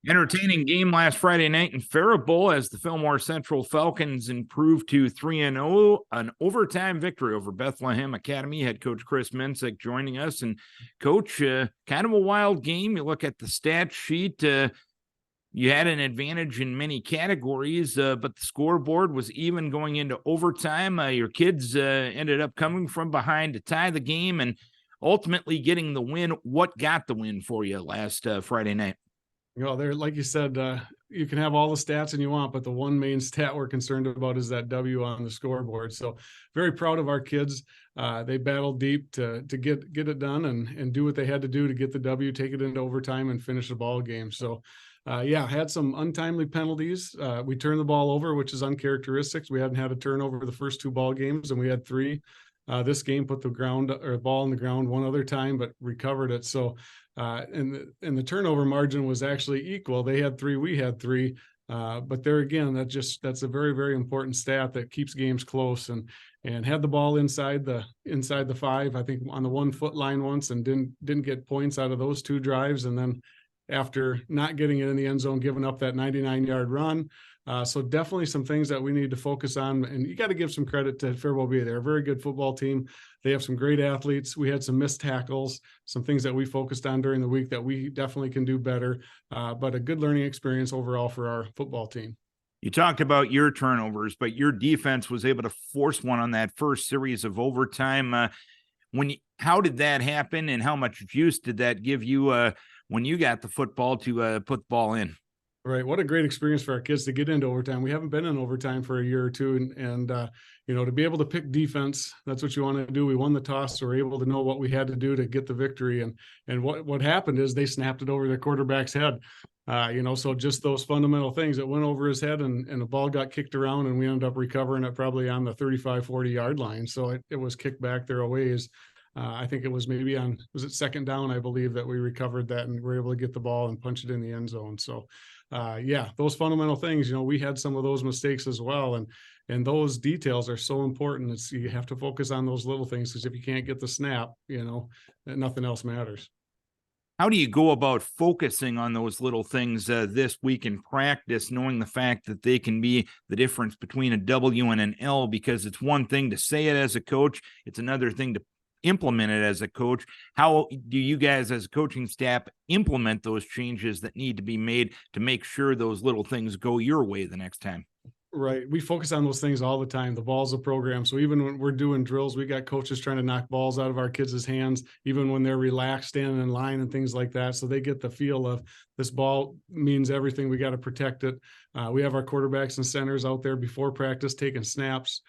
Entertaining game last Friday night in Faribault as the Fillmore Central Falcons improved to 3-0, an overtime victory over Bethlehem Academy. Head coach Chris Mensink joining us. And coach, kind of a wild game. You look at the stat sheet. You had an advantage in many categories, but the scoreboard was even going into overtime. Your kids ended up coming from behind to tie the game and ultimately getting the win. What got the win for you last Friday night? There, like you said, you can have all the stats and you want, but the one main stat we're concerned about is that W on the scoreboard. So very proud of our kids. They battled deep to get it done and do what they had to do to get the W, take it into overtime and finish the ball game. So had some untimely penalties. We turned the ball over, which is uncharacteristic. We hadn't had a turnover the first two ball games, and we had three. This game put the ball on the ground one other time, but recovered it. So, and the turnover margin was actually equal. They had three, we had three. But there again, that's a very, very important stat that keeps games close. And had the ball inside the 5, I think on the 1 foot line once, and didn't get points out of those two drives. And then after not getting it in the end zone, giving up that 99-yard run. So definitely some things that we need to focus on. And you got to give some credit to Faribault B. They're a very good football team. They have some great athletes. We had some missed tackles, some things that we focused on during the week that we definitely can do better. But a good learning experience overall for our football team. You talked about your turnovers, but your defense was able to force one on that first series of overtime. How did that happen, and how much juice did that give you when you got the football to put the ball in? Right. What a great experience for our kids to get into overtime. We haven't been in overtime for a year or two. And to be able to pick defense, that's what you want to do. We won the toss, so we're able to know what we had to do to get the victory. And what happened is they snapped it over their quarterback's head. So just those fundamental things that went over his head, and the ball got kicked around, and we ended up recovering it probably on the 35, 40-yard line. So it was kicked back there a ways. I think it was maybe was it second down, I believe, that we recovered that and were able to get the ball and punch it in the end zone. So those fundamental things, we had some of those mistakes as well. And those details are so important. You have to focus on those little things, because if you can't get the snap, nothing else matters. How do you go about focusing on those little things this week in practice, knowing the fact that they can be the difference between a W and an L? Because it's one thing to say it as a coach. It's another thing to implement it as a coach. How do you guys as a coaching staff implement those changes that need to be made to make sure those little things go your way the next time? Right. We focus on those things all the time. The ball's a program. So even when we're doing drills, we got coaches trying to knock balls out of our kids' hands, even when they're relaxed, standing in line and things like that. So they get the feel of this ball means everything. We got to protect it. We have our quarterbacks and centers out there before practice taking snaps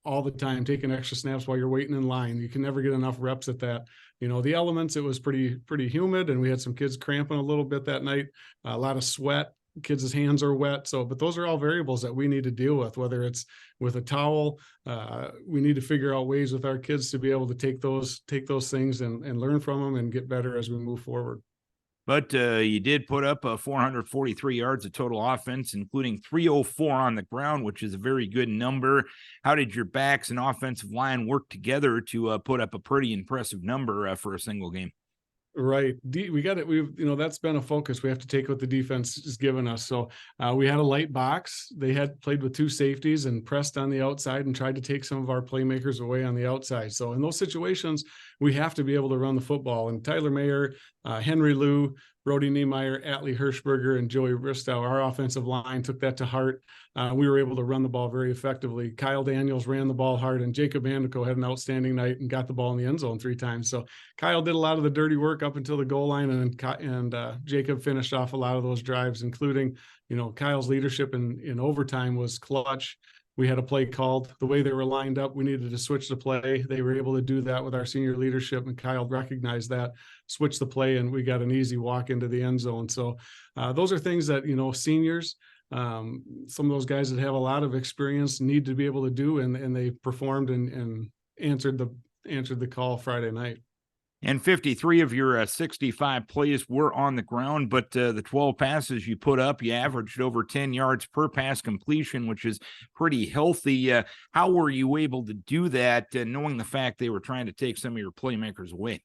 all the time, taking extra snaps while you're waiting in line. You can never get enough reps at that. The elements, it was pretty humid, and we had some kids cramping a little bit that night, a lot of sweat. Kids' hands are wet. But those are all variables that we need to deal with, whether it's with a towel. We need to figure out ways with our kids to be able to take those things and learn from them and get better as we move forward. But you did put up 443 yards of total offense, including 304 on the ground, which is a very good number. How did your backs and offensive line work together to put up a pretty impressive number for a single game? Right. We got it. That's been a focus. We have to take what the defense is giving us. So we had a light box. They had played with two safeties and pressed on the outside and tried to take some of our playmakers away on the outside. So in those situations, we have to be able to run the football. And Tyler Mayer, Henry Liu, Brody Niemeyer, Atlee Hirschberger, and Joey Ristow, our offensive line, took that to heart. We were able to run the ball very effectively. Kyle Daniels ran the ball hard, and Jacob Andico had an outstanding night and got the ball in the end zone 3 times. So Kyle did a lot of the dirty work up until the goal line, and Jacob finished off a lot of those drives, including, Kyle's leadership in overtime was clutch. We had a play called. The way they were lined up, we needed to switch the play. They were able to do that with our senior leadership, and Kyle recognized that, switched the play, and we got an easy walk into the end zone. So those are things that, seniors, some of those guys that have a lot of experience need to be able to do, and they performed and answered the call Friday night. And 53 of your 65 plays were on the ground, but the 12 passes you put up, you averaged over 10 yards per pass completion, which is pretty healthy. How were you able to do that, knowing the fact they were trying to take some of your playmakers away?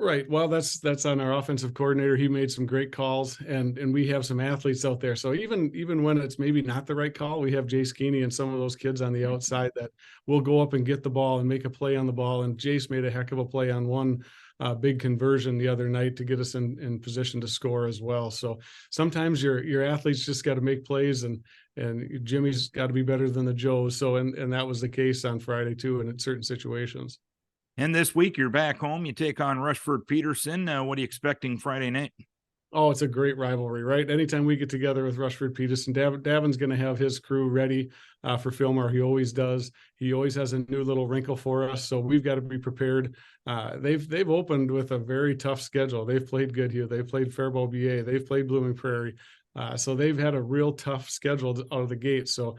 Right. Well, that's on our offensive coordinator. He made some great calls, and we have some athletes out there. So even when it's maybe not the right call, we have Jace Keeney and some of those kids on the outside that will go up and get the ball and make a play on the ball. And Jace made a heck of a play on one big conversion the other night to get us in position to score as well. So sometimes your athletes just got to make plays, and Jimmy's got to be better than the Joes. So and that was the case on Friday too, in certain situations. And this week you're back home. You take on Rushford Peterson. What are you expecting Friday night? Oh, it's a great rivalry, right? Anytime we get together with Rushford Peterson, Davin's going to have his crew ready for Fillmore. He always does. He always has a new little wrinkle for us, so we've got to be prepared. They've opened with a very tough schedule. They've played Goodhue, they've played Faribault BA, they've played Blooming Prairie. So they've had a real tough schedule out of the gate. So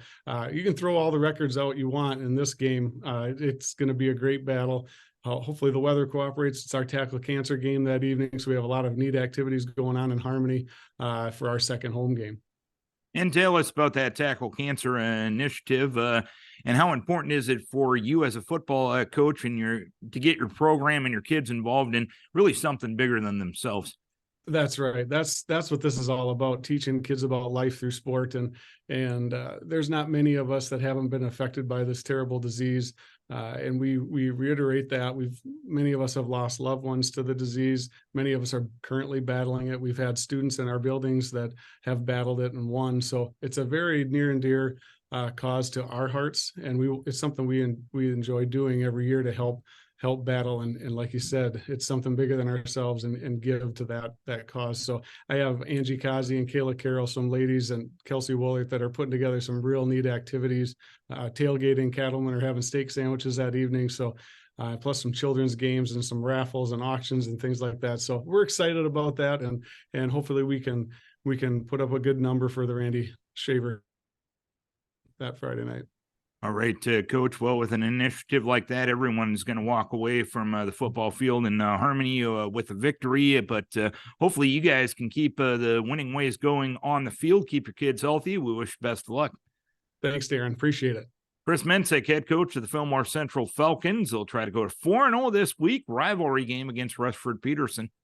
you can throw all the records out you want in this game. It's going to be a great battle. Hopefully the weather cooperates. It's our tackle cancer game that evening, so we have a lot of neat activities going on in Harmony for our second home game. And tell us about that tackle cancer initiative, and how important is it for you as a football coach and to get your program and your kids involved in really something bigger than themselves? That's right. That's what this is all about, teaching kids about life through sport. And there's not many of us that haven't been affected by this terrible disease. And we reiterate that many of us have lost loved ones to the disease. Many of us are currently battling it. We've had students in our buildings that have battled it and won. So it's a very near and dear cause to our hearts. And it's something we enjoy doing every year to help battle. And like you said, it's something bigger than ourselves and give to that cause. So I have Angie Kazi and Kayla Carroll, some ladies, and Kelsey Woolert that are putting together some real neat activities. Tailgating, cattlemen are having steak sandwiches that evening. So plus some children's games and some raffles and auctions and things like that. So we're excited about that. And hopefully we can put up a good number for the Randy Shaver that Friday night. All right, Coach. Well, with an initiative like that, everyone is going to walk away from the football field in Harmony with a victory. But hopefully you guys can keep the winning ways going on the field. Keep your kids healthy. We wish you best of luck. Thanks, Darren. Appreciate it. Chris Mensink, head coach of the Fillmore Central Falcons. They'll try to go to 4-0 this week. Rivalry game against Rushford Peterson.